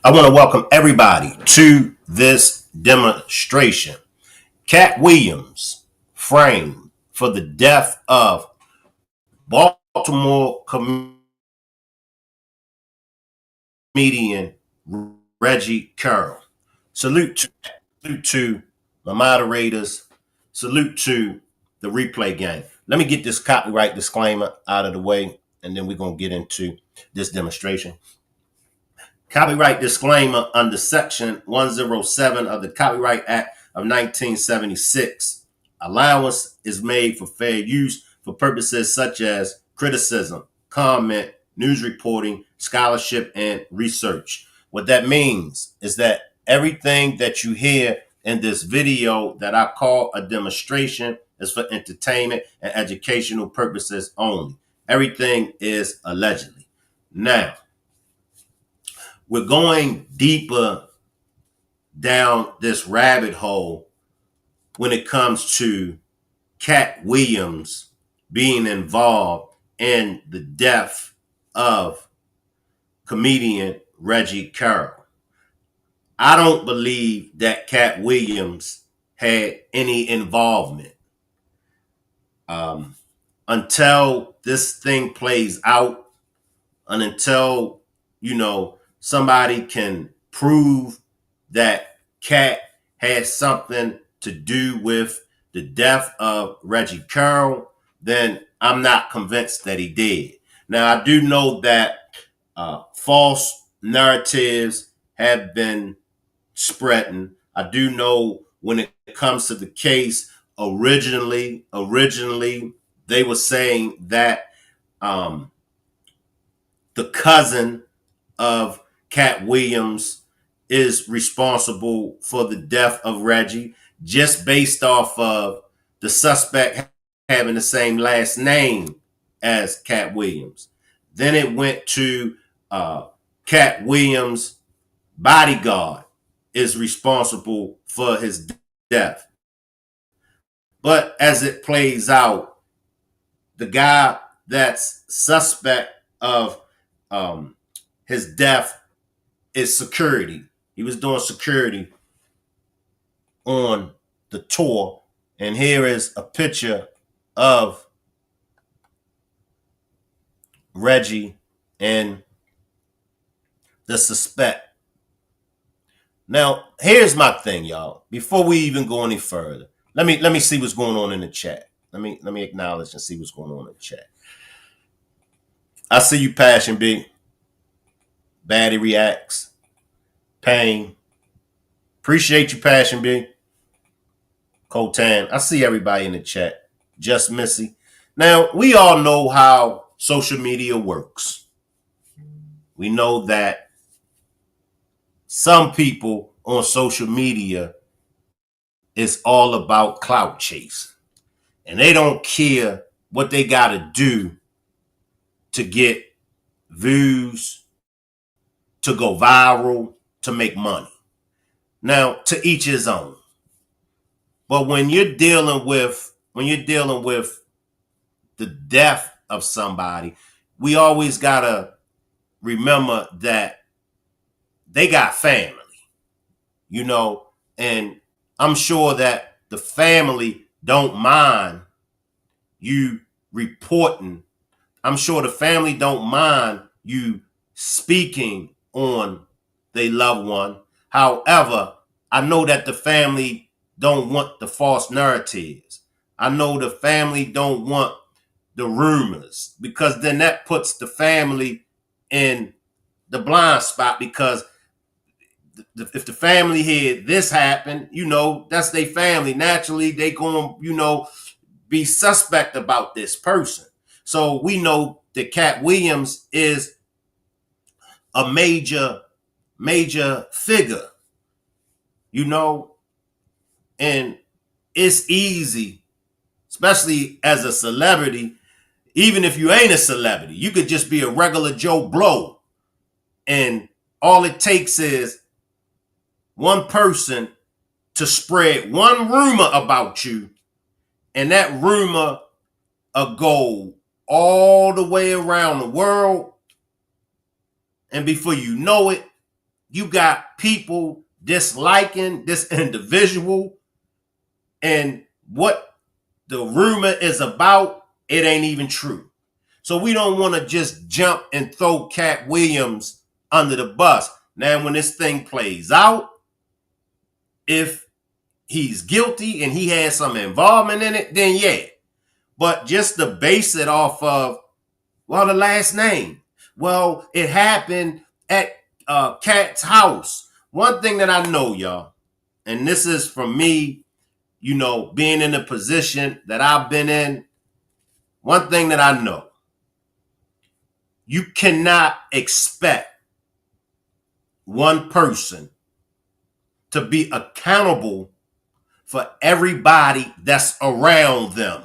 I want to welcome everybody to this demonstration. Katt Williams framed for the death of Baltimore comedian Reggie Carroll. Salute to my moderators. Salute to the replay gang. Let me get this copyright disclaimer out of the way, and then we're going to get into this demonstration. Copyright disclaimer under Section 107 of the Copyright Act of 1976. Allowance is made for fair use for purposes such as criticism, comment, news reporting, scholarship, and research. What that means is that everything that you hear in this video that I call a demonstration is for entertainment and educational purposes only. Everything is allegedly. Now, we're going deeper down this rabbit hole when it comes to Katt Williams being involved in the death of comedian Reggie Carroll. I don't believe that Katt Williams had any involvement. Until this thing plays out, and until, somebody can prove that Katt had something to do with the death of Reggie Carroll, then I'm not convinced that he did. Now, I do know that false narratives have been spreading. I do know when it comes to the case, originally they were saying that the cousin of Katt Williams is responsible for the death of Reggie, just based off of the suspect having the same last name as Katt Williams. Then it went to Katt Williams' bodyguard is responsible for his death. But as it plays out, the guy that's suspect of his death is security. He was doing security on the tour. And here is a picture of Reggie and the suspect. Now, here's my thing, y'all. Before we even go any further, let me see what's going on in the chat. Let me acknowledge and see what's going on in the chat. I see you, Passion B. Baddie reacts. Pain. Appreciate you, Passion B. Cotan. I see everybody in the chat. Just Missy. Now, we all know how social media works. We know that some people on social media is all about clout chase. And they don't care what they got to do to get views, to go viral, to make money. Now, to each his own. But when you're dealing with the death of somebody, we always gotta remember that they got family, and I'm sure that the family don't mind you reporting. I'm sure the family don't mind you speaking on their loved one. However, I know that the family don't want the false narratives. I know the family don't want the rumors, because then that puts the family in the blind spot, because if the family hear this happen, that's their family. Naturally, they going to, be suspect about this person. So we know that Katt Williams is a major figure, and it's easy, especially as a celebrity. Even if you ain't a celebrity, you could just be a regular Joe Blow, and all it takes is one person to spread one rumor about you, and that rumor will go all the way around the world, and before you know it, you got people disliking this individual, and what the rumor is about, it ain't even true. So we don't want to just jump and throw Katt Williams under the bus. Now, when this thing plays out, if he's guilty and he has some involvement in it, then yeah. But just to base it off of, well, the last name. Well, it happened at Katt's house. One thing that I know, y'all, and this is from me, being in the position that I've been in, one thing that I know, you cannot expect one person to be accountable for everybody that's around them.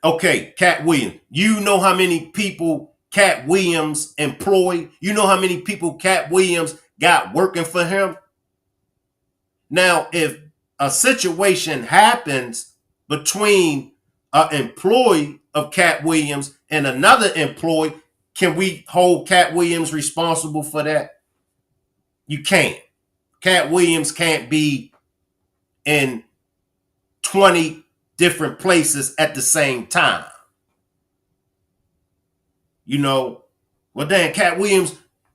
Okay, Katt Williams, you know how many people Katt Williams employed? You know how many people Katt Williams got working for him? Now, if a situation happens between an employee of Katt Williams and another employee, can we hold Katt Williams responsible for that? You can't. Katt Williams can't be in 20 different places at the same time. Well, then Katt Williams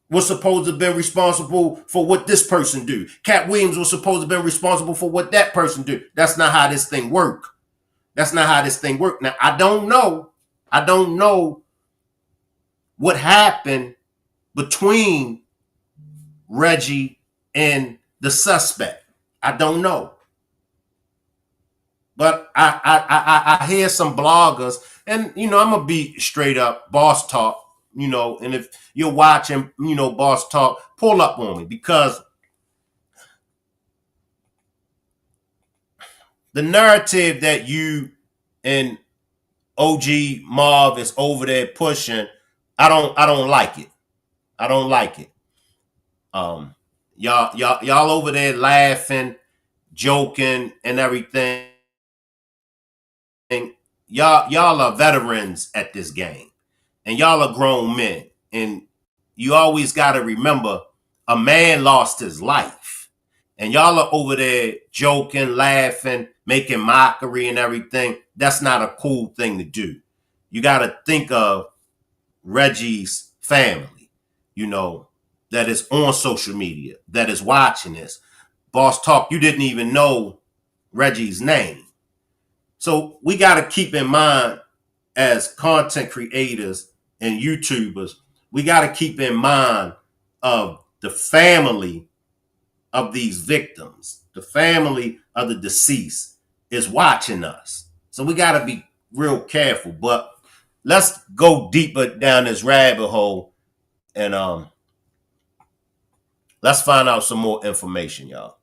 was supposed to have been responsible for what this person do. Katt Williams was supposed to have been responsible for what that person do. That's not how this thing work. That's not how this thing work. Now, I don't know what happened between Reggie and the suspect. I don't know. But I hear some bloggers, and I'm gonna be straight up, Boss Talk, and if you're watching, Boss Talk, pull up on me, because the narrative that you and OG Marv is over there pushing, I don't like it. I don't like it. Y'all over there laughing, joking, and everything. Y'all are veterans at this game, and y'all are grown men, and you always got to remember, a man lost his life, and y'all are over there joking, laughing, making mockery and everything. That's not a cool thing to do. You got to think of Reggie's family, that is on social media, that is watching this. Boss Talk, you didn't even know Reggie's name. So we got to keep in mind, as content creators and YouTubers, we got to keep in mind of the family of these victims. The family of the deceased is watching us. So we got to be real careful. But let's go deeper down this rabbit hole, and let's find out some more information, y'all.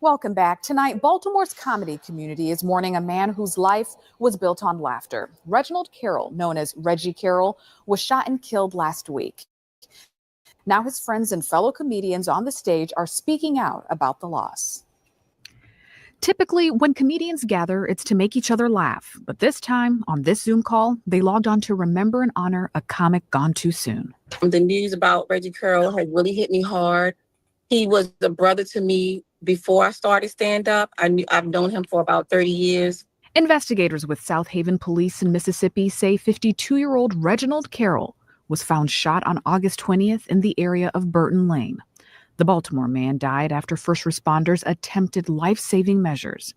Welcome back. Tonight, Baltimore's comedy community is mourning a man whose life was built on laughter. Reggie Carroll, known as Reggie Carroll, was shot and killed last week. Now his friends and fellow comedians on the stage are speaking out about the loss. Typically, when comedians gather, it's to make each other laugh. But this time, on this Zoom call, they logged on to remember and honor a comic gone too soon. The news about Reggie Carroll has really hit me hard. He was a brother to me before I started stand-up. I've known him for about 30 years. Investigators with South Haven Police in Mississippi say 52-year-old Reginald Carroll was found shot on August 20th in the area of Burton Lane. The Baltimore man died after first responders attempted life-saving measures.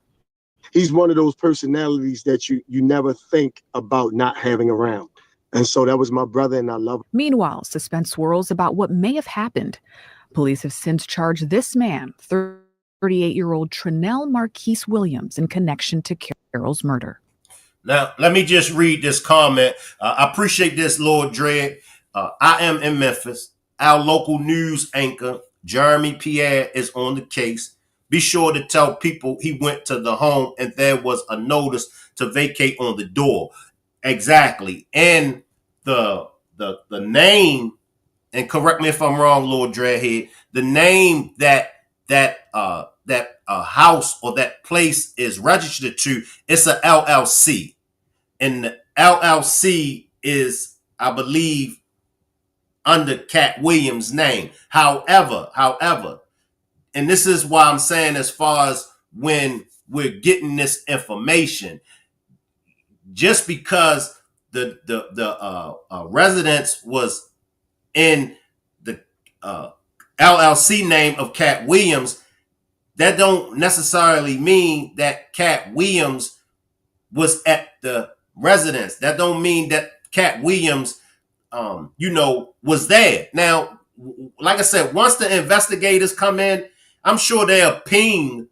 He's one of those personalities that you never think about not having around. And so that was my brother, and I love him. Meanwhile, suspense swirls about what may have happened. Police have since charged this man, 38-year-old Trinell Marquise Williams, in connection to Carroll's murder. Now, let me just read this comment. I appreciate this, Lord Dredd. I am in Memphis. Our local news anchor, Jeremy Pierre, is on the case. Be sure to tell people he went to the home and there was a notice to vacate on the door. Exactly. And the name, and correct me if I'm wrong, Lord Dreadhead, the name that house or that place is registered to, it's a LLC. And the LLC is, I believe, under Katt Williams' name. However, and this is why I'm saying, as far as when we're getting this information, just because the residence was in the LLC name of Katt Williams, that don't necessarily mean that Katt Williams was at the residence. That don't mean that Katt Williams, was there. Now, like I said, once the investigators come in, I'm sure they'll ping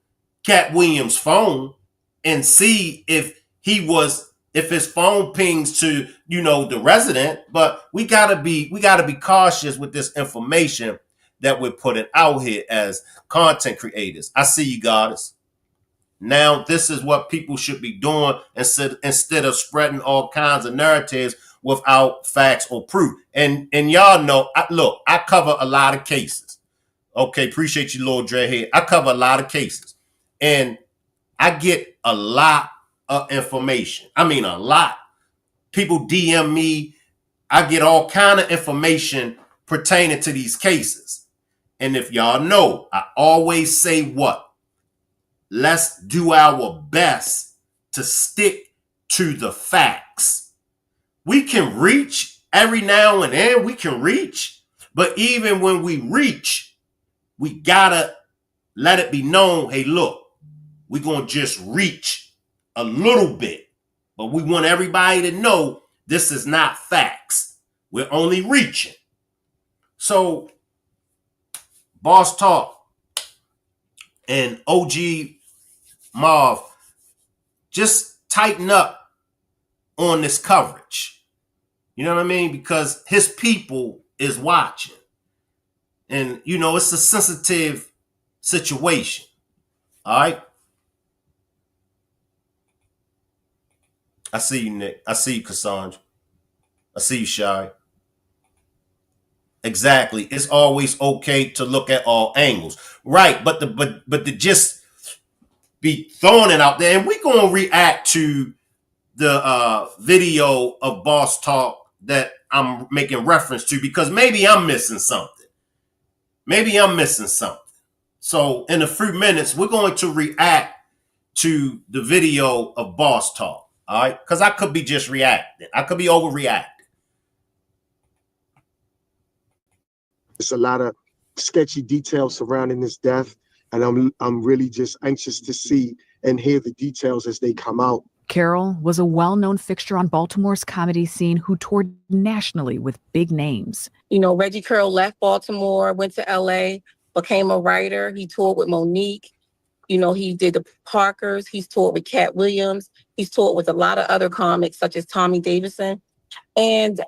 Katt Williams' phone and see if his phone pings to, the resident. But we gotta be cautious with this information that we're putting out here as content creators. I see you, Goddess. Now, this is what people should be doing instead of spreading all kinds of narratives without facts or proof. And y'all know, I cover a lot of cases. Okay, appreciate you, Lord Dreadhead. I cover a lot of cases. And I get a lot of information. I mean, a lot. People DM me. I get all kind of information pertaining to these cases. And if y'all know, I always say what? Let's do our best to stick to the facts. We can reach every now and then, but even when we reach, we gotta let it be known, hey, look, we're gonna just reach a little bit, but we want everybody to know this is not facts. We're only reaching. So, Boss Talk and OG Marv, just tighten up on this coverage. You know what I mean? Because his people is watching. And, it's a sensitive situation. All right? I see you, Nick. I see you, Cassandra. I see you, Shai. Exactly. It's always okay to look at all angles. Right. But to just be throwing it out there, and we're going to react to the video of Boss Talk that I'm making reference to, because maybe I'm missing something. So in a few minutes, we're going to react to the video of Boss Talk. All right. Because I could be just reacting. I could be overreacting. There's a lot of sketchy details surrounding this death. And I'm really just anxious to see and hear the details as they come out. Carroll was a well-known fixture on Baltimore's comedy scene who toured nationally with big names. Reggie Carroll left Baltimore, went to LA, became a writer. He toured with Monique. He did the Parkers. He's toured with Katt Williams. He's toured with a lot of other comics, such as Tommy Davidson. And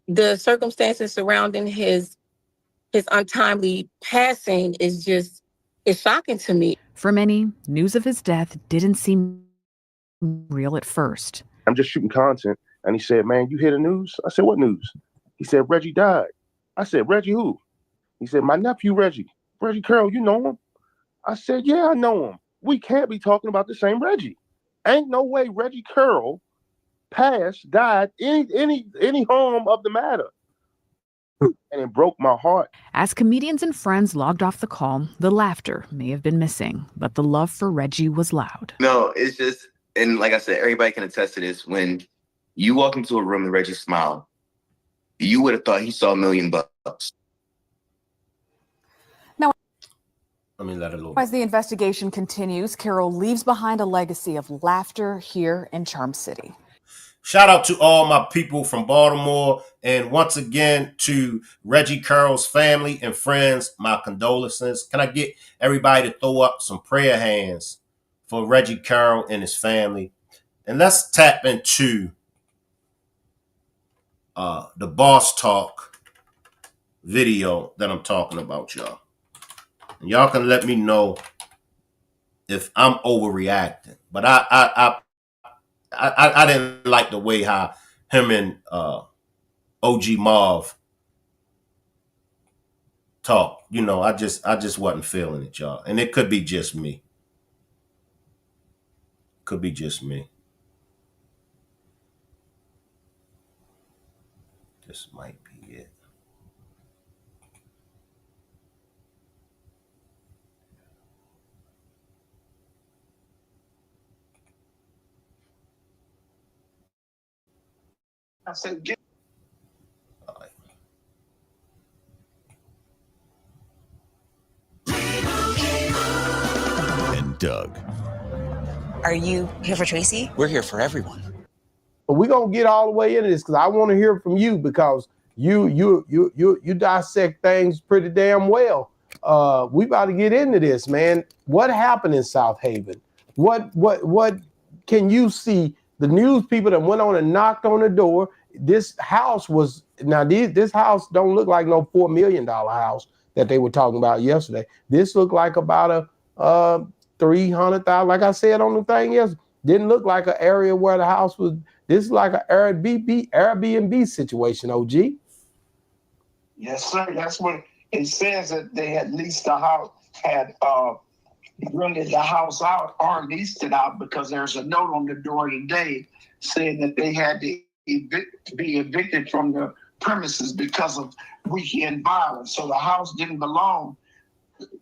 the circumstances surrounding his untimely passing is shocking to me. For many, news of his death didn't seem real at first. I'm just shooting content. And he said, man, you hear the news? I said, what news? He said, Reggie died. I said, Reggie who? He said, my nephew, Reggie. Reggie Carroll, you know him? I said, yeah, I know him. We can't be talking about the same Reggie. Ain't no way Reggie Carroll passed, died, any harm of the matter. And it broke my heart. As comedians and friends logged off the call, the laughter may have been missing, but the love for Reggie was loud. No, it's just, and like I said, everybody can attest to this. When you walk into a room and Reggie smiled, you would have thought he saw $1 million. Now, let me let it load. As the investigation continues, Carroll leaves behind a legacy of laughter here in Charm City. Shout out to all my people from Baltimore. And once again, to Reggie Carroll's family and friends, my condolences. Can I get everybody to throw up some prayer hands for Reggie Carroll and his family? And let's tap into the Boss Talk video that I'm talking about, y'all. And y'all can let me know if I'm overreacting. But I didn't like the way how him and OG Marv talk. I just wasn't feeling it, y'all. And it could be just me. This might be it. I said, get All right. And Doug. Are you here for Tracy? We're here for everyone. But we're gonna get all the way into this because I want to hear from you because you dissect things pretty damn well. We about to get into this, man. What happened in South Haven? What can you see? The news people that went on and knocked on the door. This house was this house don't look like no $4 million house that they were talking about yesterday. This looked like about a 300,000. Like I said on the thing yesterday, didn't look like an area where the house was. This is like an Airbnb situation, OG. Yes, sir. That's what it says, that they had leased the house, had rented the house out or leased it out, because there's a note on the door today saying that they had to be evicted from the premises because of weekend violence. So the house didn't belong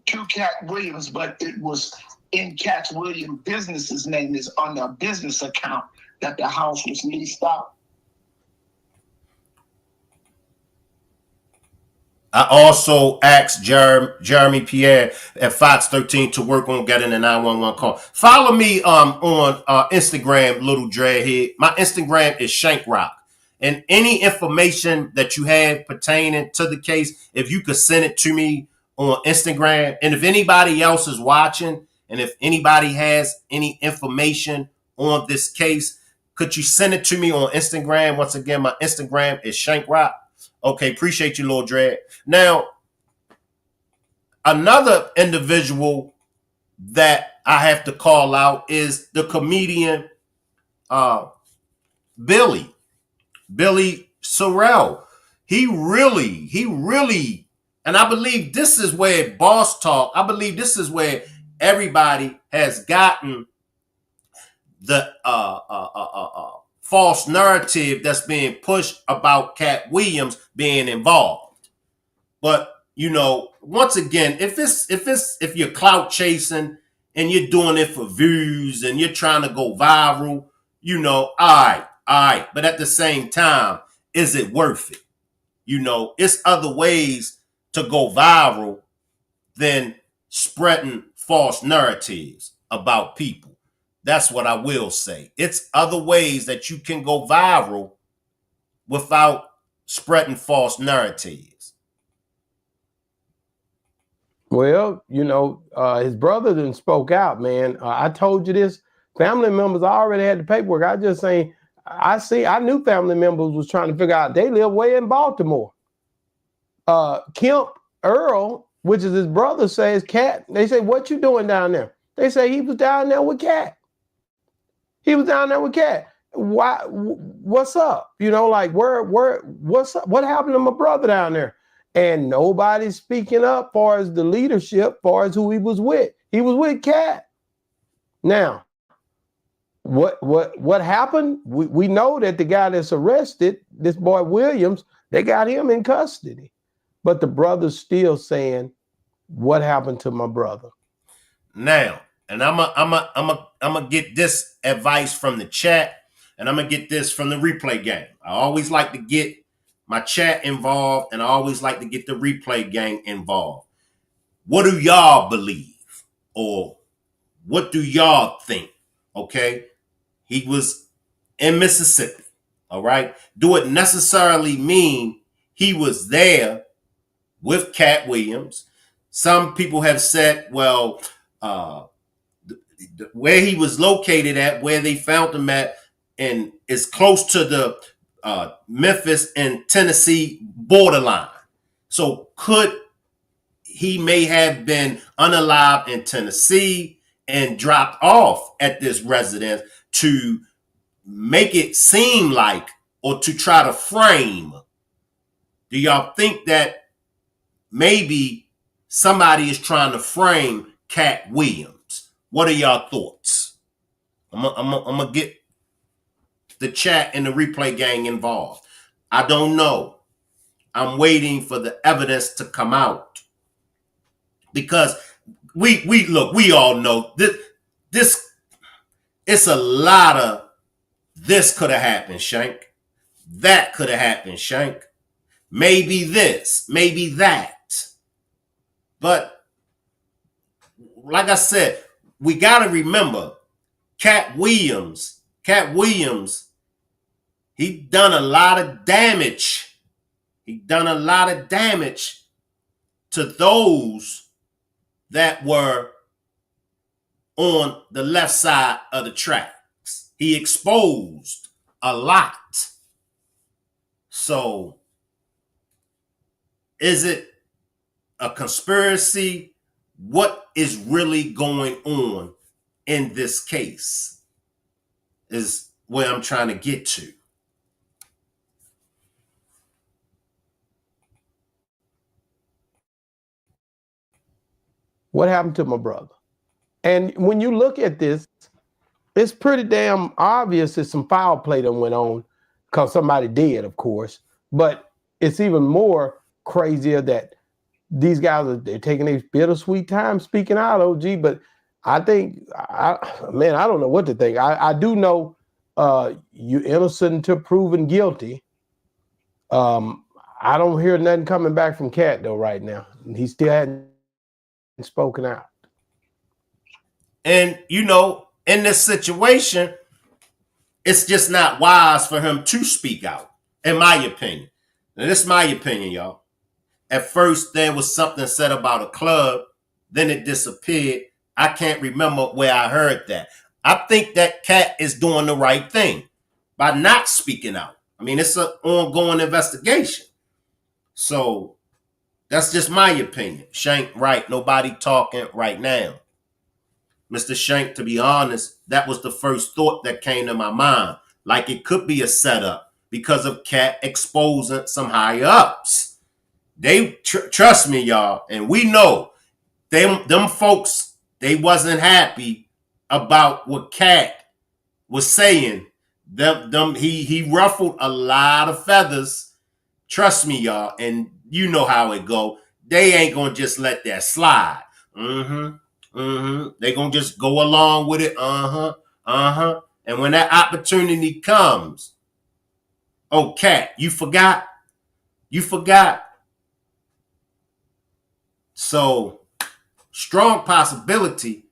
to KATT Williams, but it was in KATT Williams' business's name, is on a business account that the house was leased out. I also asked Jeremy Pierre at Fox 13 to work on getting a 911 call. Follow me on Instagram, Little Dreadhead. My Instagram is Shankrock. And any information that you have pertaining to the case, if you could send it to me on Instagram. And if anybody else is watching, and if anybody has any information on this case, could you send it to me on Instagram? Once again, my Instagram is Shankrock. Okay, appreciate you, Lord Dredd. Now, another individual that I have to call out is the comedian Billy Sorrell. He really, and I believe this is where Boss Talk, I believe this is where everybody has gotten the false narrative that's being pushed about KATT Williams being involved. But you know, once again, if you're clout chasing and you're doing it for views and you're trying to go viral, you know, all right. But at the same time, is it worth it? You know, it's other ways to go viral than spreading false narratives about people. That's what I will say. It's other ways that you can go viral without spreading false narratives. Well, you know, his brother then spoke out, man. I told you this. Family members already had the paperwork. I just saying, I knew family members was trying to figure out. They live way in Baltimore. Kemp Earl, which is his brother, says KATT. They say, what you doing down there? They say he was down there with KATT. He was down there with KATT. Why? What's up? You know, like what's up? What happened to my brother down there? And nobody's speaking up as far as the leadership, as far as who he was with. He was with KATT. Now, what happened? We know that the guy that's arrested, this boy Williams, they got him in custody. But the brother's still saying, what happened to my brother? Now, and I'm a get this advice from the chat, and I'm gonna get this from the replay game. I always like to get my chat involved, and I always like to get the replay gang involved. What do y'all believe? Or what do y'all think? Okay. He was in Mississippi. All right. Do it necessarily mean he was there with KATT Williams? Some people have said, well, where he was located at, where they found him at, and is close to the Memphis and Tennessee borderline. So could he may have been unalived in Tennessee and dropped off at this residence to make it seem like, or to try to frame? Do y'all think that maybe somebody is trying to frame KATT Williams? What are y'all thoughts? I'm gonna get the chat and the replay gang involved. I don't know. I'm waiting for the evidence to come out. Because we look, we all know this it's a lot of this could have happened, Shank. That could have happened, Shank. Maybe this, maybe that. But like I said, we got to remember Katt Williams, he done a lot of damage. He done a lot of damage to those that were on the left side of the tracks. He exposed a lot. So, is it a conspiracy? What is really going on in this case is where I'm trying to get to. What happened to my brother? And when you look at this, it's pretty damn obvious that some foul play that went on because somebody did, of course. But it's even more crazier that these guys they're taking a bittersweet time speaking out, OG. But I think, I don't know what to think. I do know you're innocent until proven guilty. I don't hear nothing coming back from KATT though right now. He still hadn't spoken out. And, you know, in this situation, it's just not wise for him to speak out, in my opinion. And this is my opinion, y'all. At first, there was something said about a club. Then it disappeared. I can't remember where I heard that. I think that KATT is doing the right thing by not speaking out. I mean, it's an ongoing investigation. So that's just my opinion. Shank, right. Nobody talking right now. Mr. Shank, to be honest, that was the first thought that came to my mind. Like it could be a setup because of KATT exposing some higher ups. They trust me, y'all, and we know them folks, they wasn't happy about what KATT was saying. He ruffled a lot of feathers. Trust me, y'all, and you know how it go. They ain't gonna just let that slide. They gonna just go along with it. And when that opportunity comes, oh, KATT, you forgot. So, strong possibility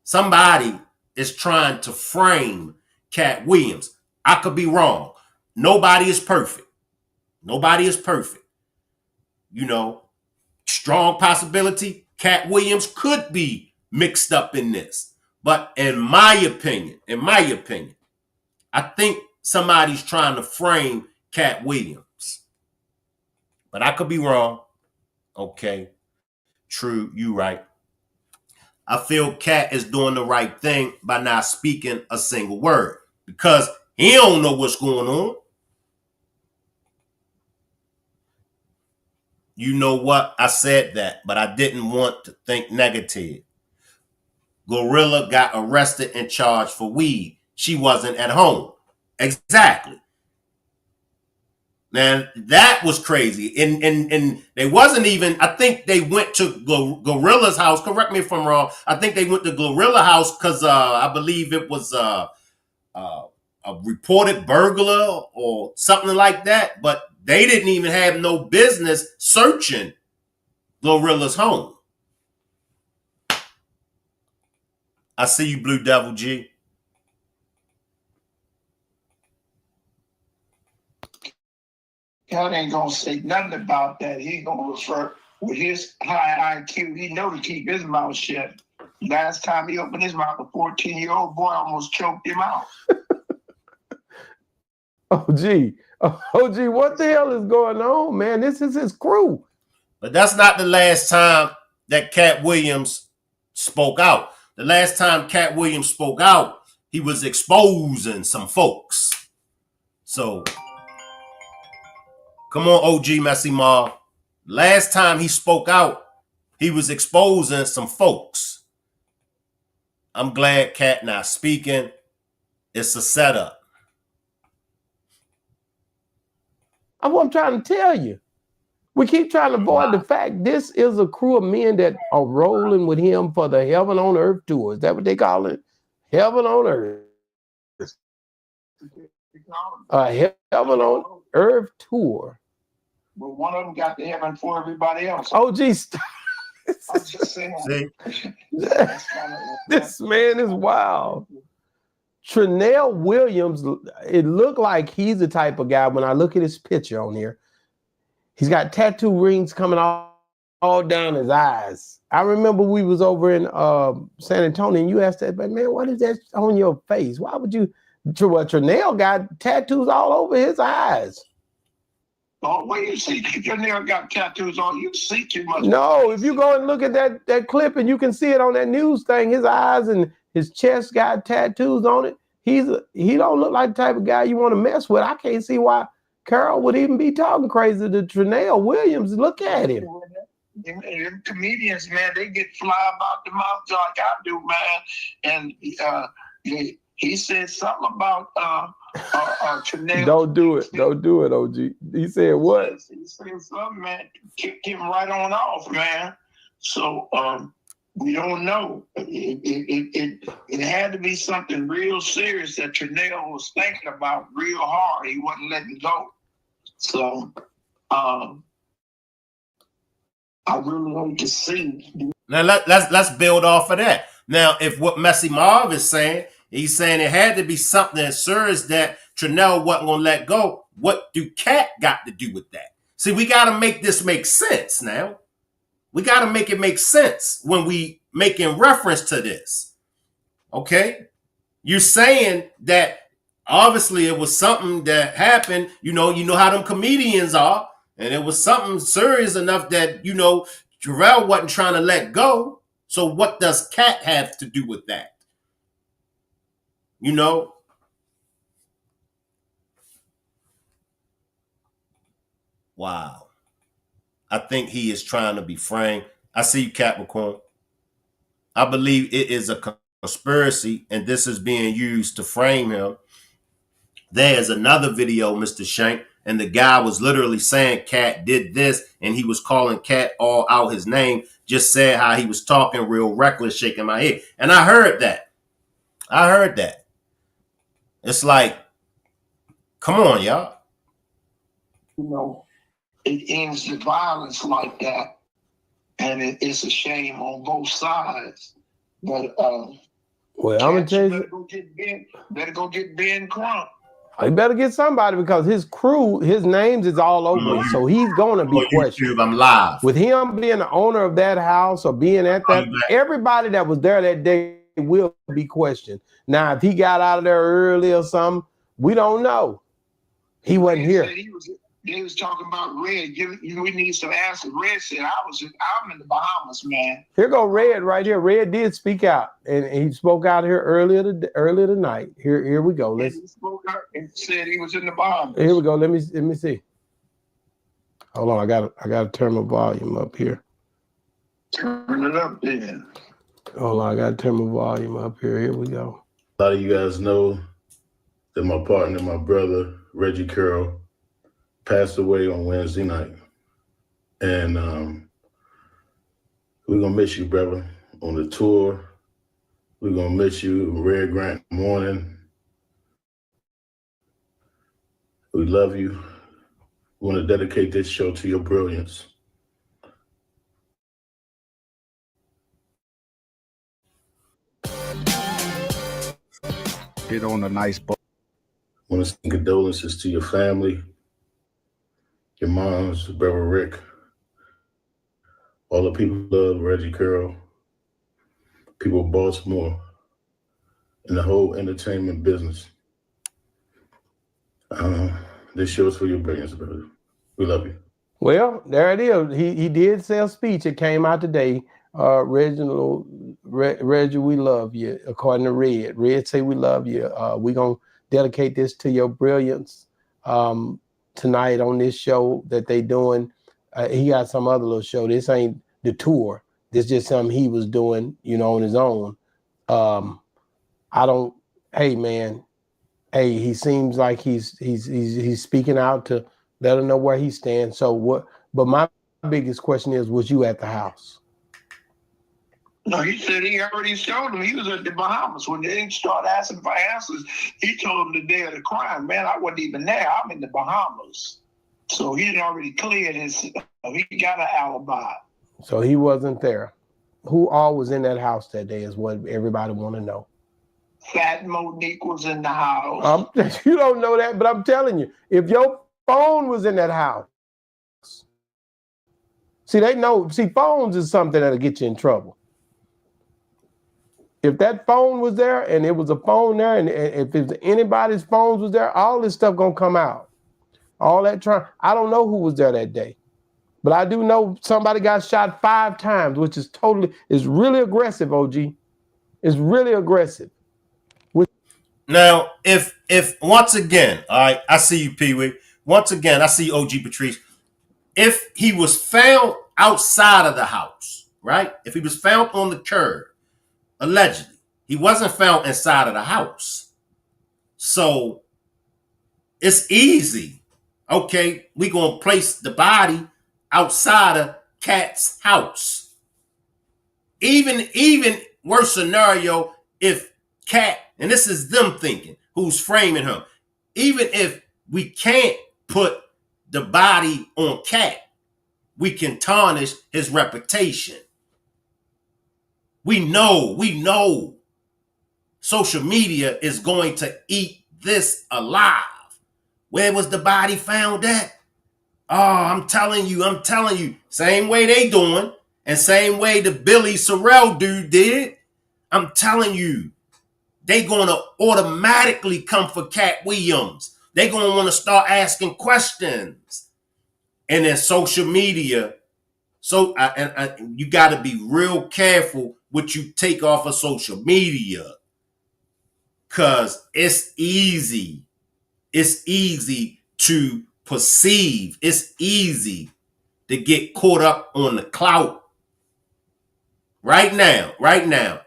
somebody is trying to frame KATT Williams. I could be wrong. Nobody is perfect. You know, strong possibility KATT Williams could be mixed up in this. But in my opinion, I think somebody's trying to frame KATT Williams. But I could be wrong. Okay. True, you right. I feel KATT is doing the right thing by not speaking a single word because he don't know what's going on. You know what? I said that, but I didn't want to think negative. Gorilla got arrested and charged for weed. She wasn't at home. Exactly. Now, that was crazy. And they wasn't even, I think they went to Gorilla's house. Correct me if I'm wrong. I think they went to Gorilla house because I believe it was a reported burglar or something like that. But they didn't even have no business searching Gorilla's home. I see you, Blue Devil G. KATT ain't gonna say nothing about that. He gonna refer with his high IQ. He know to keep his mouth shut. Last time he opened his mouth, a 14-year-old boy almost choked him out. OG, what the hell is going on, man? This is his crew. But that's not the last time that KATT Williams spoke out. The last time KATT Williams spoke out, he was exposing some folks. So, come on, OG Messy Ma. Last time he spoke out, he was exposing some folks. I'm glad KATT not speaking. It's a setup. what I'm trying to tell you. We keep trying to avoid the fact this is a crew of men that are rolling with him for the Heaven on Earth tour. Is that what they call it? Heaven on Earth. Heaven on Earth tour. But one of them got to heaven for everybody else. Oh, geez. I'm just saying. This man is wild. Trenell Williams, it looked like he's the type of guy, when I look at his picture on here, he's got tattoo rings coming all down his eyes. I remember we was over in San Antonio and you asked that, but man, what is that on your face? Why would you? Well, Trenell got tattoos all over his eyes. Oh, well, you see, Trenell got tattoos on. You see too much. No, if you go and look at that clip and you can see it on that news thing, his eyes and his chest got tattoos on it. He don't look like the type of guy you want to mess with. I can't see why Carroll would even be talking crazy to Trenell Williams. Look at him. Them comedians, man, they get fly about the mouth like I do, man. And he said something about Trenell. Don't do it. Don't do it, OG. He said what? He said something, man. Kicked him right on off, man. So we don't know. It had to be something real serious that Trenell was thinking about real hard. He wasn't letting go. So I really hope to see. Now let's build off of that. Now, if what Messy Marv is saying, he's saying it had to be something as serious that Trenell wasn't gonna let go. What do KATT got to do with that? See, we got to make this make sense now. We got to make it make sense when we making reference to this. Okay? You're saying that obviously it was something that happened. You know how them comedians are. And it was something serious enough that, Jarrell wasn't trying to let go. So what does KATT have to do with that? Wow. I think he is trying to be framed. I see you, Capricorn. I believe it is a conspiracy, and this is being used to frame him. There's another video, Mr. Shank, and the guy was literally saying KATT did this, and he was calling KATT all out his name, just said how he was talking real reckless, shaking my head. And I heard that. It's like, come on, y'all. It ends the violence like that. And it's a shame on both sides. But well, I'm gonna tell you, better go get Ben Crump. He better get somebody, because his crew, his names is all over it. So he's gonna be questioned. I'm live. With him being the owner of that house or being at that, everybody that was there that day will be questioned. Now, if he got out of there early or something, we don't know. He wasn't here. They was talking about Red. We need some answers. Red said, I'm in the Bahamas, man. Here go Red right here. Red did speak out, and he spoke out here earlier tonight. Here we go. He spoke out and said he was in the Bahamas. Here we go. Let me see. Hold on, I gotta turn my volume up here. Turn it up, then. Hold on, I gotta turn my volume up here. Here we go. A lot of you guys know that my partner, my brother, Reggie Carroll, passed away on Wednesday night. And we're going to miss you, brother, on the tour. We're going to miss you, Red Grant morning. We love you. We want to dedicate this show to your brilliance. Hit on a nice boat. I want to send condolences to your family, your moms, brother Rick, all the people who love Reggie Carroll, people of Baltimore, and the whole entertainment business. This show is for your brilliance, brother. We love you. Well, there it is. He did say a speech. It came out today. Reggie, we love you, according to Red. Red say we love you. We're going to dedicate this to your brilliance. Tonight on this show that they doing. He got some other little show. This ain't the tour. This just something he was doing, on his own. Hey man, he seems like he's speaking out to Let her know where he stands. So what? But my biggest question is, was you at the house? No, he said he already showed him. He was at the Bahamas. When they started asking for answers, he told him the day of the crime. Man, I wasn't even there. I'm in the Bahamas. So he had already cleared his, he got an alibi. So he wasn't there. Who all was in that house that day is what everybody want to know. Fat Monique was in the house. You don't know that, but I'm telling you, if your phone was in that house, see, they know, see, phones is something that'll get you in trouble. If that phone was there and it was a phone there, and if anybody's phones was there, all this stuff gonna come out. All that I don't know who was there that day, but I do know somebody got shot 5 times, which is really aggressive, OG. It's really aggressive. Now, if once again, all right, I see you, Pee-wee. Once again, I see OG Patrice. If he was found outside of the house, right? If he was found on the curb, allegedly, he wasn't found inside of the house. So it's easy. Okay, we gonna place the body outside of KATT's house. Even worse scenario, if KATT, and this is them thinking, who's framing him, even if we can't put the body on KATT, we can tarnish his reputation. We know social media is going to eat this alive. Where was the body found at? Oh, I'm telling you, same way they doing, and same way the Billy Sorrell dude did. I'm telling you, they gonna automatically come for Katt Williams. They gonna want to start asking questions. And then social media, you got to be real careful what you take off of social media, because it's easy to perceive. It's easy to get caught up on the clout. Right now,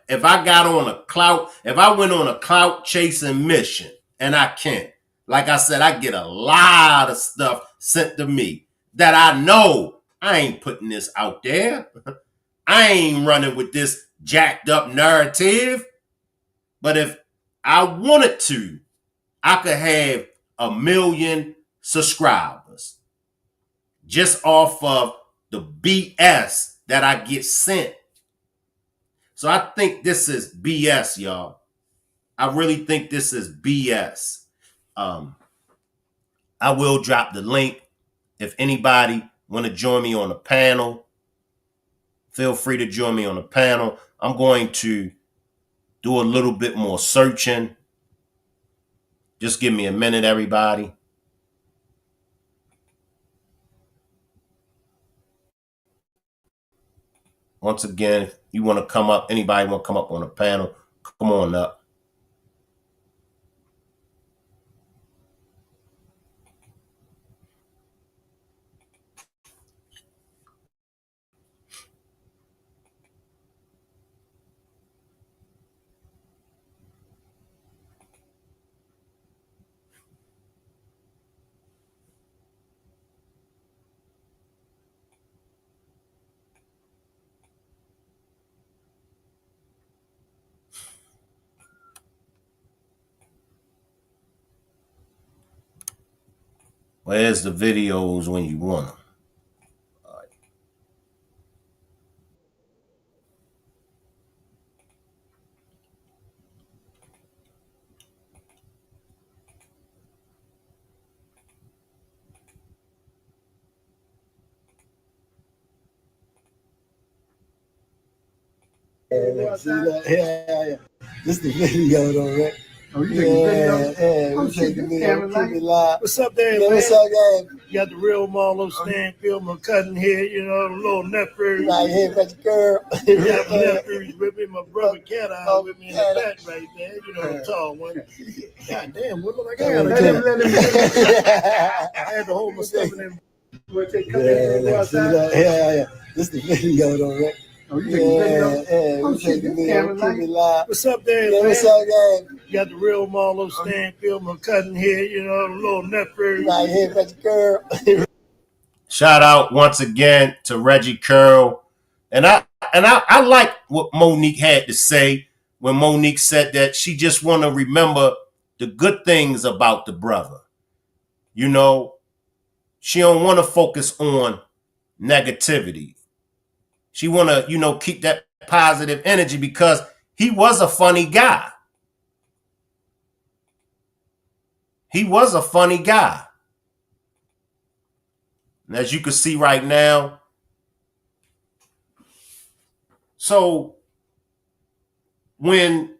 if I got on a clout, if I went on a clout chasing mission, and I can't, like I said, I get a lot of stuff sent to me that I know I ain't putting this out there. I ain't running with this jacked up narrative. But if I wanted to, I could have 1 million subscribers just off of the BS that I get sent. So I think this is BS, y'all. I really think this is BS. I will drop the link. If anybody want to join me on the panel, feel free to join me on the panel. I'm going to do a little bit more searching. Just give me a minute, everybody. Once again, if you want to come up, anybody want to come up on the panel, come on up. Where's the videos when you want them? All right. Yeah. This is the video though, right? Oh, you taking video? Yeah, we taking video. Keep it live. What's up there, man? What's up, guys? You got the real Marlo Stanfield, my cousin here, you know, the little nephew. Right here, Reggie Carroll. Yeah, my nephew's with me, my brother KATT with me in the back right there, you know, the tall one. God damn, what look like I got? I had to hold myself in there. Yeah. This is the video though, right? Oh, you taking video? Yeah, we taking video. Keep it live. What's up there, man? What's up, guys? You got the real Marlo Stanfield, my cousin here, you know, the little nephew. Like, hey, Reggie Carroll. Shout out once again to Reggie Carroll. And I like what Monique had to say when Monique said that she just want to remember the good things about the brother. You know, she don't want to focus on negativity. She want to, you know, keep that positive energy because he was a funny guy. He was a funny guy. And as you can see right now, so when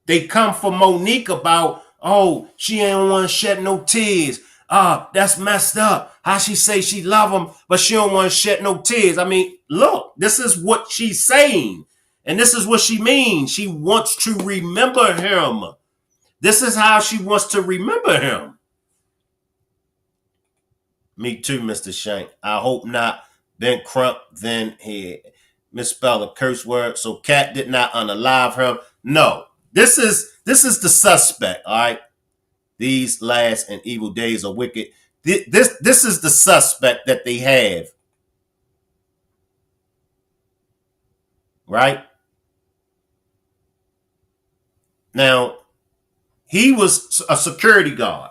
they come for Monique about, oh, she ain't want to shed no tears. That's messed up. How she say she love him, but she don't want to shed no tears. I mean, look, this is what she's saying. And this is what she means. She wants to remember him. This is how she wants to remember him. Me too, Mr. Shank. I hope not. Then Crump, then he misspelled a curse word. So KATT did not unalive him. No, this is the suspect, all right? These last and evil days are wicked. This is the suspect that they have. Right? Now, he was a security guard.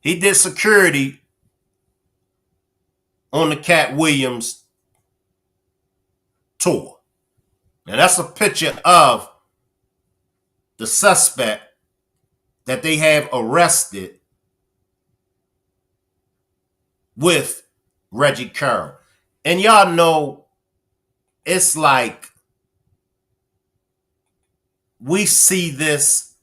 He did security on the Katt Williams tour. Now, that's a picture of the suspect that they have arrested with Reggie Carroll. And y'all know, it's like we see this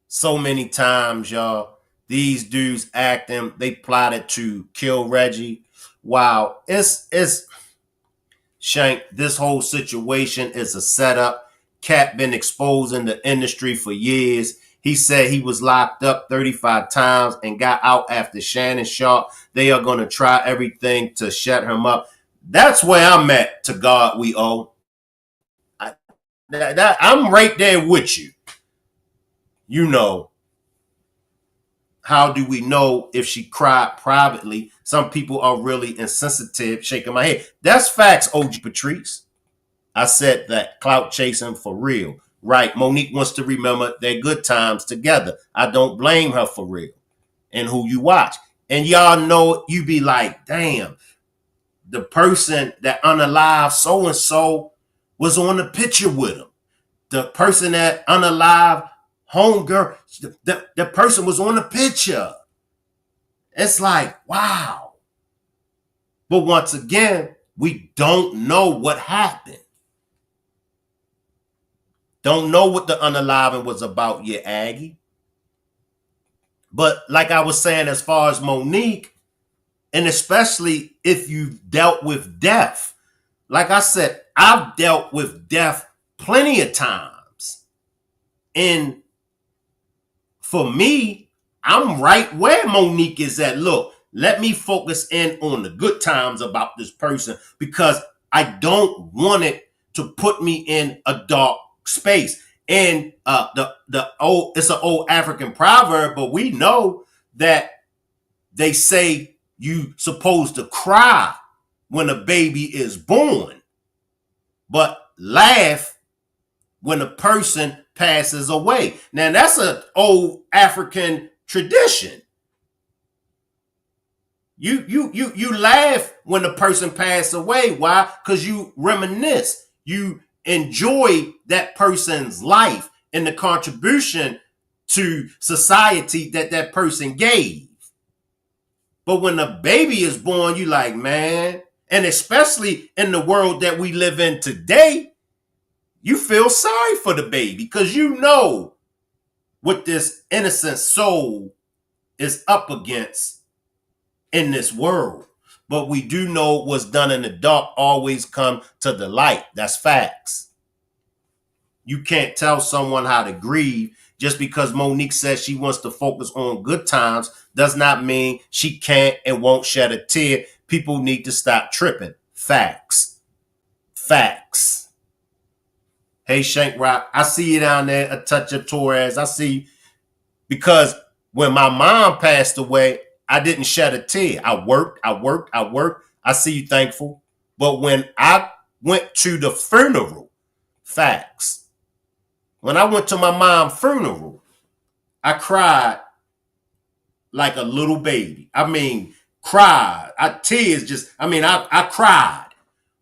so many times, y'all. These dudes acting, they plotted to kill Reggie. Wow, it's Shank, this whole situation is a setup. KATT been exposing the industry for years. He said he was locked up 35 times and got out after Shannon Sharp. They are going to try everything to shut him up. That's where I'm at, to God we owe. I'm right there with you. You know, how do we know if she cried privately? Some people are really insensitive, shaking my head. That's facts, OG Patrice. I said that, clout chasing for real. Right, Monique wants to remember their good times together. I don't blame her for real. And who you watch. And y'all know, you be like, damn, the person that unalive so-and-so was on the picture with him. The person that unalive homegirl, the person was on the picture. It's like, wow. But once again, we don't know what happened. Don't know what the unaliving was about yet, Aggie. But like I was saying, as far as Monique, and especially if you've dealt with death, like I said, I've dealt with death plenty of times. And for me, I'm right where Monique is at. Look, let me focus in on the good times about this person because I don't want it to put me in a dark space. And it's an old African proverb, but we know that they say you supposed to cry when a baby is born, but laugh when a person passes away. Now that's an old African tradition. You laugh when a person passes away. Why? Because you reminisce. You enjoy that person's life and the contribution to society that person gave. But when a baby is born, you like, man, and especially in the world that we live in today, you feel sorry for the baby because you know what this innocent soul is up against in this world. But we do know what's done in the dark always come to the light. That's facts. You can't tell someone how to grieve. Just because Monique says she wants to focus on good times does not mean she can't and won't shed a tear. People need to stop tripping. Facts. Facts. Hey, Shank Rock, I see you down there, a touch of Torres. I see you. Because when my mom passed away, I didn't shed a tear. I worked. I see you, thankful. But when I went to the funeral, facts. When I went to my mom's funeral, I cried like a little baby. I mean, cried. Tears just, I cried.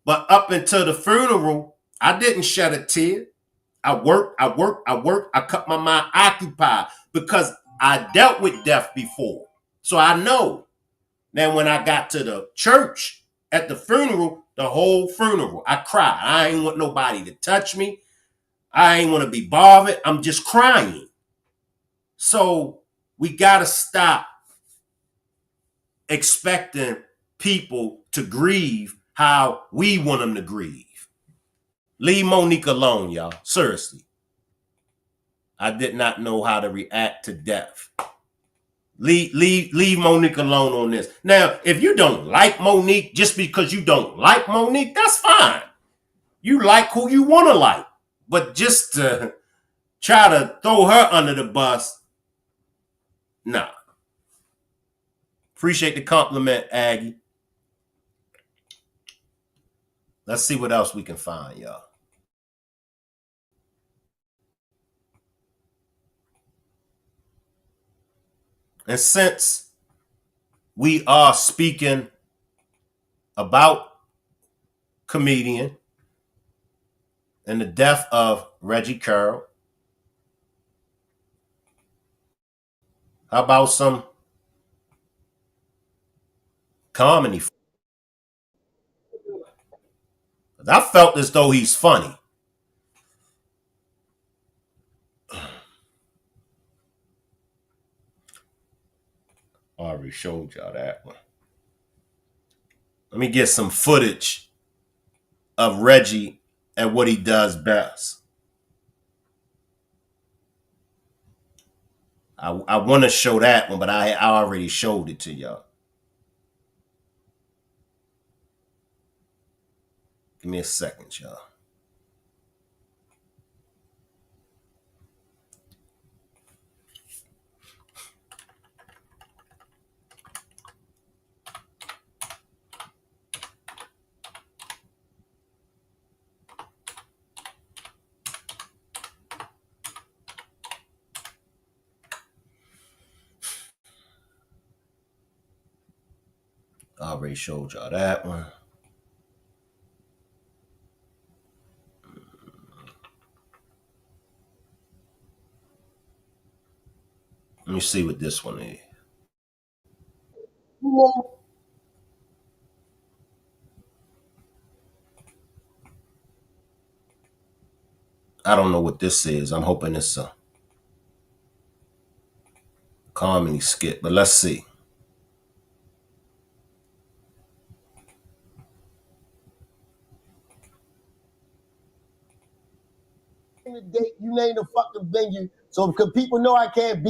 But up until the funeral, I didn't shed a tear. I worked. I kept my mind occupied because I dealt with death before. So I know. Now, when I got to the church at the funeral, the whole funeral, I cried. I ain't want nobody to touch me. I ain't want to be bothered. I'm just crying. So we got to stop expecting people to grieve how we want them to grieve. Leave Monique alone, y'all. Seriously. I did not know how to react to death. Leave Monique alone on this. Now, if you don't like Monique, just because you don't like Monique, that's fine. You like who you want to like. But just to try to throw her under the bus, nah. Appreciate the compliment, Aggie. Let's see what else we can find, y'all. And since we are speaking about comedian and the death of Reggie Carroll, how about some comedy? I felt as though he's funny. I already showed y'all that one. Let me get some footage of Reggie and what he does best. I want to show that one, but I already showed it to y'all. Give me a second, y'all. I already showed y'all that one. Let me see what this one is. I don't know what this is. I'm hoping it's a comedy skit, but let's see. The date, you name the fucking venue. So because people know I can't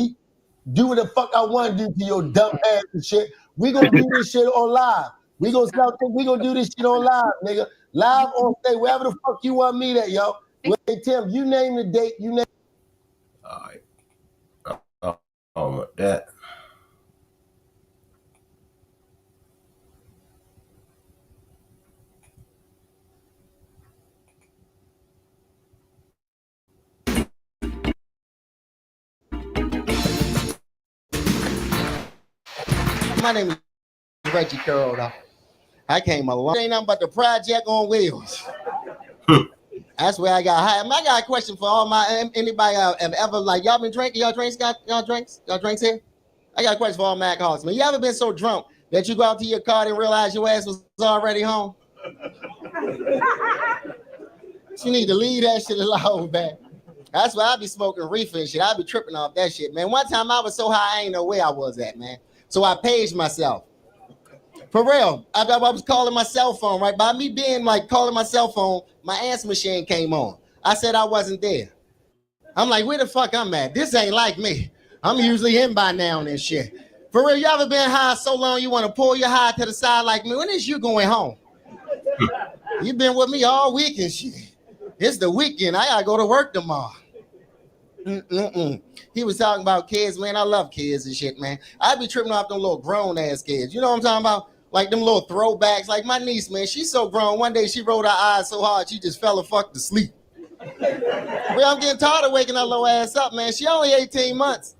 do what the fuck I want to do to your dumb ass and shit. We gonna do this shit on live. We gonna do this shit on live, nigga. Live on stage, wherever the fuck you want me at, yo. Hey, Tim, you name the date, you name. All right. I don't want that. My name is Reggie Carroll, though. I came along. Ain't nothing but the project on wheels. That's where I got high. I got a question for all anybody ever like y'all been drinking? Y'all drinks here? I got a question for all my alcoholics. Man, you ever been so drunk that you go out to your car and realize your ass was already home? You need to leave that shit alone, man. That's why I be smoking reefer and shit. I be tripping off that shit, man. One time I was so high, I ain't know where I was at, man. So I paged myself. For real, I was calling my cell phone, right? By me being like calling my cell phone, my answer machine came on. I said I wasn't there. I'm like, where the fuck I'm at? This ain't like me. I'm usually in by now and shit. For real, you ever been high so long you want to pull your high to the side like me? When is you going home? You been with me all week and shit. It's the weekend. I gotta go to work tomorrow. He was talking about kids, man. I love kids and shit, man. I be tripping off them little grown ass kids. You know what I'm talking about? Like them little throwbacks. Like my niece, man. She's so grown. One day she rolled her eyes so hard she just fell the fuck to sleep. Well, I'm getting tired of waking her little ass up, man. She only 18 months.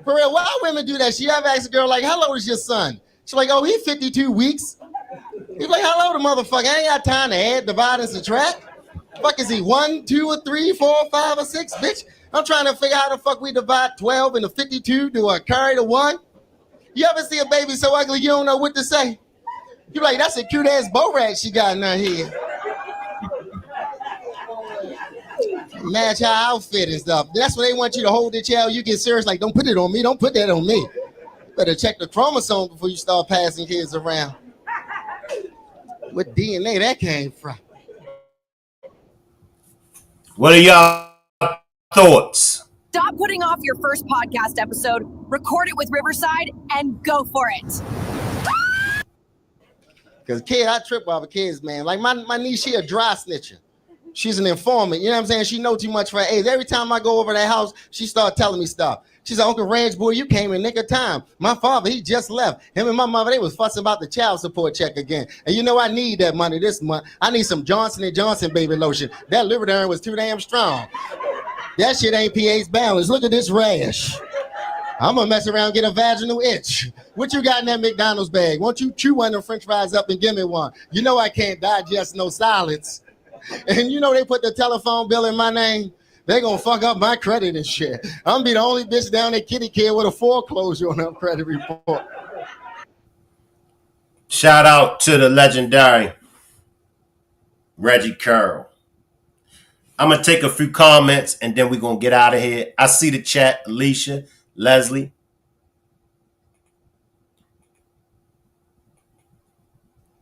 For real, why women do that? She ever asked a girl like, "How old is your son?" She's like, "Oh, he's 52 weeks." He's like, "How old, motherfucker? I ain't got time to add, divide, and subtract. Fuck is he 1, 2, or 3, 4, 5, or 6, bitch? I'm trying to figure out how the fuck we divide 12 into 52 to carry the 1. You ever see a baby so ugly you don't know what to say? You like, that's a cute ass bow rag she got in her head. Match her outfit and stuff. That's when they want you to hold the child. You get serious, like, don't put it on me. Don't put that on me. Better check the chromosome before you start passing kids around. What DNA that came from? What are y'all thoughts? Stop putting off your first podcast episode, record it with Riverside, and go for it. Because kid, I trip over kids, man. Like my niece, she a dry snitcher. She's an informant. You know what I'm saying? She know too much for her age. Every time I go over that house, she start telling me stuff. She's like, "Uncle Reg, boy, you came in nick of time. My father, he just left. Him and my mother, they was fussing about the child support check again. And you know I need that money this month. I need some Johnson & Johnson baby lotion. That liver iron was too damn strong. That shit ain't pH balanced. Look at this rash. I'm gonna mess around and get a vaginal itch. What you got in that McDonald's bag? Won't you chew one of them french fries up and give me one? You know I can't digest no solids. And you know they put the telephone bill in my name. They gonna fuck up my credit and shit. I'm gonna be the only bitch down at kitty care with a foreclosure on her credit report. Shout out to the legendary Reggie Carroll. I'm going to take a few comments and then we're going to get out of here. I see the chat, Alicia, Leslie.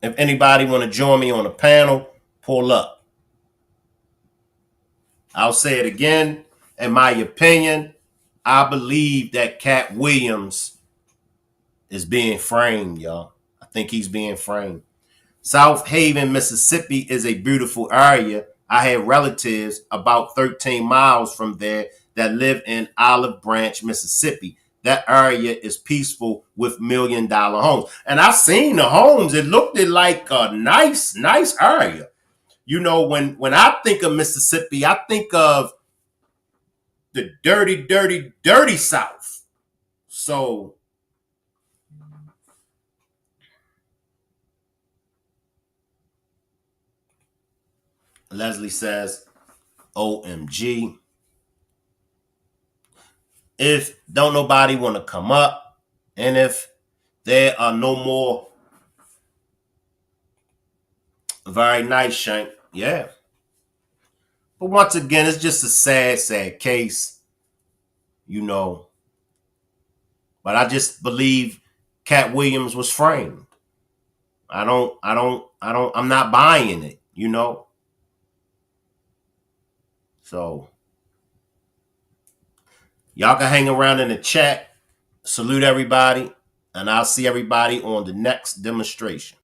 If anybody want to join me on the panel, pull up. I'll say it again. In my opinion, I believe that KATT Williams is being framed, y'all. I think he's being framed. South Haven, Mississippi is a beautiful area. I had relatives about 13 miles from there that live in Olive Branch, Mississippi. That area is peaceful with $1 million homes. And I've seen the homes. It looked like a nice area. You know, when I think of Mississippi, I think of the dirty South. So Leslie says, OMG. If don't nobody want to come up, and if there are no more very nice, Shank, yeah. But once again, it's just a sad case, you know. But I just believe KATT Williams was framed. I'm not buying it, you know. So y'all can hang around in the chat. Salute everybody. And I'll see everybody on the next demonstration.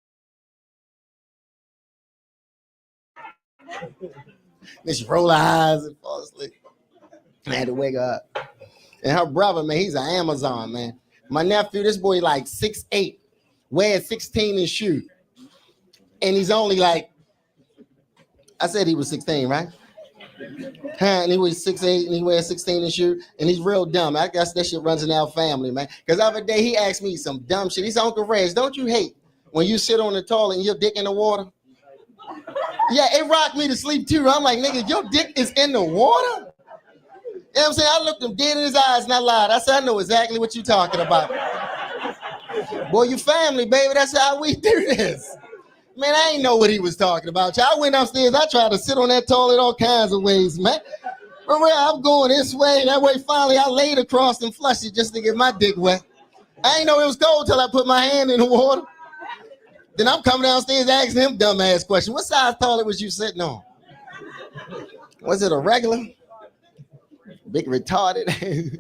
Then she roll her eyes and fall asleep. I had to wake her up. And her brother, man, he's an Amazon, man. My nephew, this boy like 6'8", wears 16 in shoe. And he's only like, I said he was 16, right? And he was 6'8", and he wears 16 in shoe, and he's real dumb. I guess that shit runs in our family, man. Because the other day he asked me some dumb shit. He said, "Uncle Reg, don't you hate when you sit on the toilet and your dick in the water?" Yeah, it rocked me to sleep too. I'm like, nigga, your dick is in the water? You know what I'm saying? I looked him dead in his eyes and I lied. I said, "I know exactly what you're talking about." Boy, you family, baby. That's how we do this. Man, I ain't know what he was talking about. I went upstairs. I tried to sit on that toilet all kinds of ways, man. But I'm going this way, that way. Finally, I laid across and flushed it just to get my dick wet. I ain't know it was cold till I put my hand in the water. Then I'm coming downstairs asking him dumbass question. What size toilet was you sitting on? Was it a regular? Big retarded?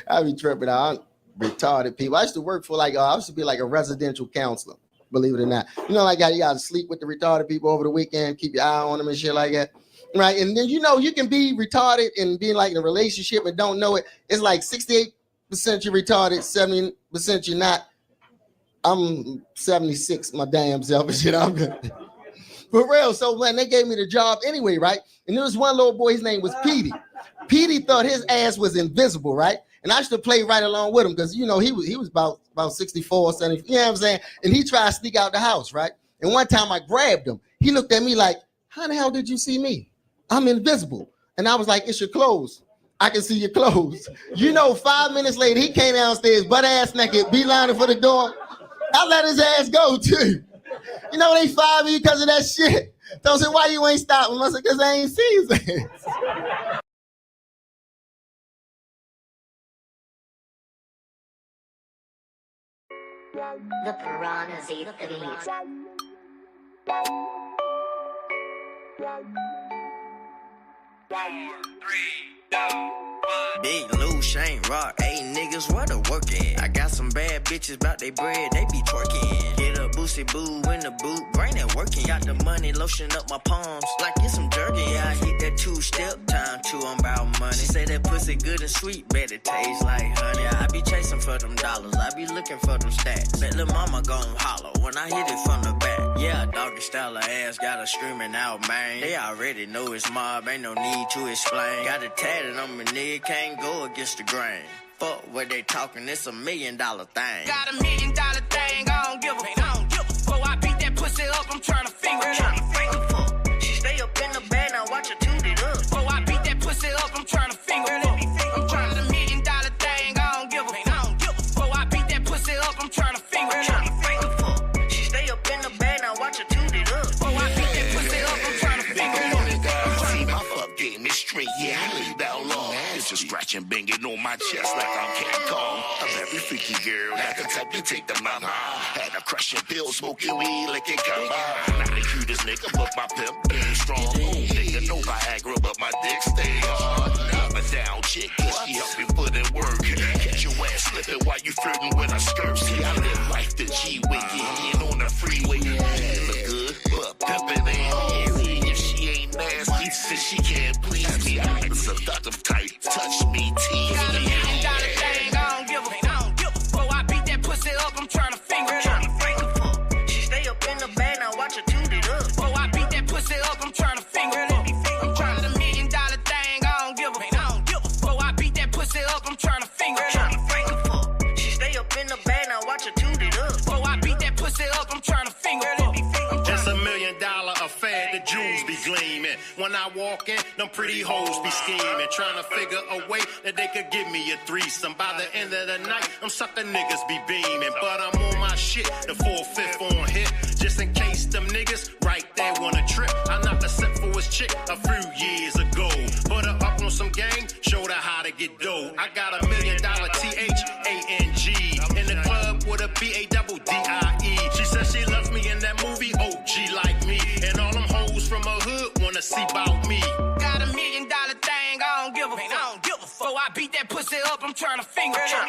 I be tripping out. Retarded people. I used to work for I used to be like a residential counselor. believe it or not. You know, like how you gotta sleep with the retarded people over the weekend, keep your eye on them and shit like that. Right. And then, you know, you can be retarded and be like in a relationship and don't know it. It's like 68% you're retarded, 70% you're not. I'm 76, my damn self and shit. I'm good. For real. So when they gave me the job anyway, right? And there was one little boy, his name was Petey. Petey thought his ass was invisible, right? And I used to play right along with him because, you know, he was about 64, 70, you know what I'm saying? And he tried to sneak out the house, right? And one time I grabbed him. He looked at me like, how the hell did you see me? I'm invisible. And I was like, it's your clothes. I can see your clothes. You know, 5 minutes later, he came downstairs, butt ass naked, beelining for the door. I let his ass go too. You know, they fired me because of that shit. So I said, why you ain't stopping him? I said, because I ain't see his ass. The piranhas eat the beats. Big Lou, Shane Rock, 8 niggas, where the work at? I got some bad bitches bout they bread, they be twerking. Get a boosty boo in the boot, brain ain't working. Got the money, lotion up my palms, like it's some jerky. Yeah, I hit that 2-step, time to, I'm about money. She say that pussy good and sweet, bet it tastes like honey. I be chasing for them dollars, I be looking for them stacks. Bet lil' mama gon' holler when I hit it from the back. Yeah, doggy style of ass, got her screaming out, man. They already know it's mob, ain't no need to explain. Got it tatted on my nigga, can't go against the grain. Fuck what they talking, it's $1 million thing. Got $1 million thing, I don't give a fuck. Before I beat that pussy up, I'm trying to finger it up. She stay up in the bed, now watch her toot it up. Before I beat that pussy up, I'm trying to finger it up. I'm trying to $1 million thing, I don't give a fuck. Before I beat that pussy up, I'm trying to finger it up. She stay up in the bed, now watch her toot it up. Before I beat that pussy up, I'm trying to finger it up. See, my fuck game is straight, yeah, I lay down long. It's just scratching, banging on my chest like I'm King Kong. A very freaky girl, like the type you take the mama. Had a crushing pill, smoking weed like it come by. Not the cutest nigga, but my pimp game strong. Oh, nigga, no Viagra, but my dick stay hard. Up and down chick, cause she help me put in work. Catch your ass slipping while you flirting with her skirt. See, I live life the G-way, getting on the freeway. Look good, but pimpin' ain't easy. If she ain't nasty, since she can't please me, I like the seductive type. Touch me, tease Got $1 me. million thing, I don't give a fuck. Before I beat that pussy up, I'm trying to finger it up. She stay up in the bed, now watch her toot it up. Before I beat that pussy up, I'm trying to finger it up. I'm trying to $1 million thing, I don't give a fuck. Before I beat that pussy up, I'm trying to finger it up. She stay up in the bed, now watch her toot it up. Before I beat that pussy up, I'm trying to finger it up. It's $1 million affair, the jewels be gleaming. When I walk in, them pretty hoes be scheming, trying to figure a way that they could give me a threesome. By the end of the night, them sucker niggas be beaming. But I'm on my shit, the 4/5 on hit, just in case them niggas right there wanna trip. I knocked a set for his chick a few years ago. Put her up on some game, showed her how to get dough. I got $1 million THANG in the club with a BADDIE. She said she loves me in that movie, OG like me. And all them hoes from her hood wanna see about me. Got $1 million thing, I don't give a fuck. Before I beat that pussy up, I'm trying to finger it up.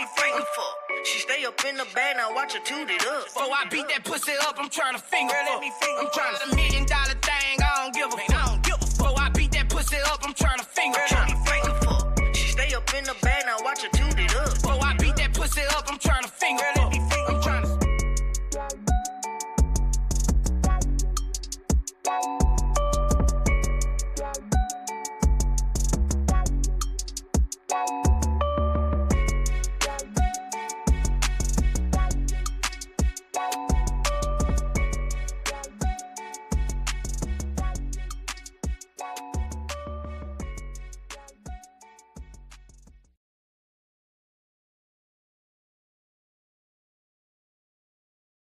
She stay up in the bed, now watch her toot it up. Before I beat that pussy up, I'm trying to finger it up. I'm trying to $1 million thing, I don't give a fuck. Before I beat that pussy up, I'm trying to finger it up. She stay up in the bed, now watch her toot it up. Before I beat that pussy up, I'm trying